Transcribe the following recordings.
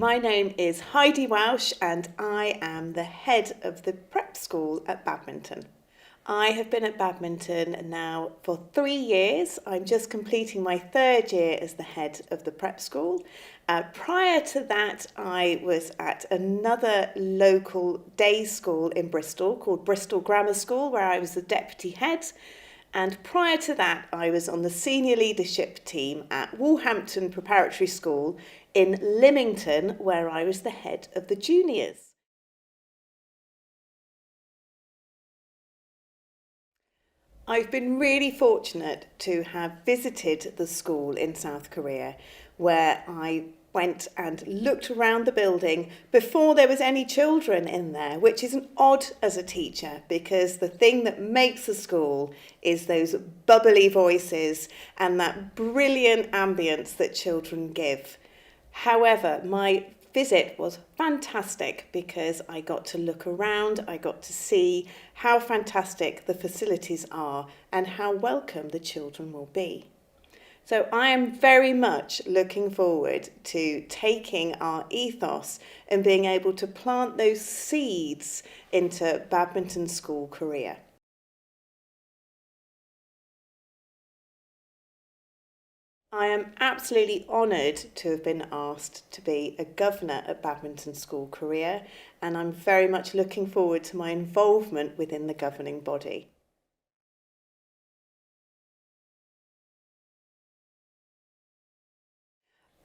my name is Heidi Welsh and I am the head of the prep school at Badminton. I have been at Badminton now for 3 years. I'm just completing my 3rd year as the head of the prep school. Prior to that, I was at another local day school in Bristol called Bristol Grammar School, where I was the deputy head. And prior to that, I was on the senior leadership team at Woolhampton Preparatory School in Lymington, where I was the head of the juniors. I've been really fortunate to have visited the school in South Korea, where I went and looked around the building before there was any children in there, which isn't odd as a teacher because the thing that makes a school is those bubbly voices and that brilliant ambience that children give. However, my visit was fantastic because I got to look around, I got to see how fantastic the facilities are and how welcome the children will be. So I am very much looking forward to taking our ethos and being able to plant those seeds into BadmintonSchoolKOREA. I am absolutely honoured to have been asked to be a governor at BadmintonSchoolKOREA, and I'm very much looking forward to my involvement within the governing body.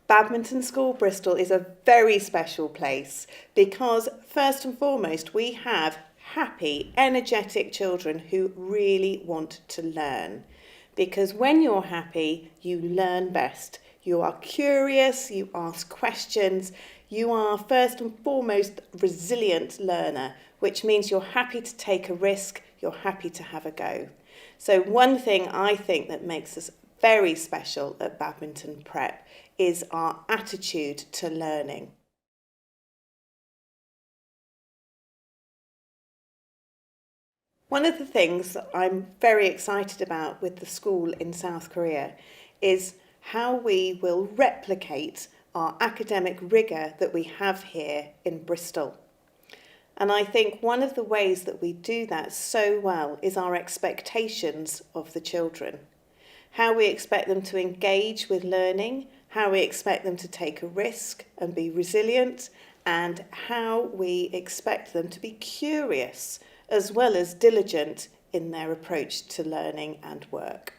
Badminton School Bristol is a very special place because first and foremost we have happy, energetic children who really want to learn. Because when you're happy, you learn best. You are curious, you ask questions, you are first and foremost a resilient learner, which means you're happy to take a risk, you're happy to have a go. So one thing I think that makes us very special at Badminton Prep is our attitude to learning. One of the things that I'm very excited about with the school in South Korea is how we will replicate our academic rigour that we have here in Bristol. And I think one of the ways that we do that so well is our expectations of the children. How we expect them to engage with learning, how we expect them to take a risk and be resilient, and how we expect them to be curious as well as diligent in their approach to learning and work.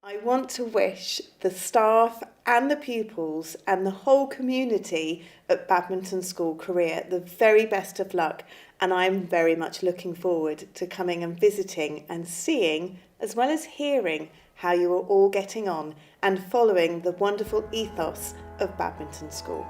I want to wish the staff and the pupils and the whole community at BadmintonSchoolKOREA the very best of luck, and I'm very much looking forward to coming and visiting and seeing as well as hearing how you are all getting on and following the wonderful ethos of Badminton School.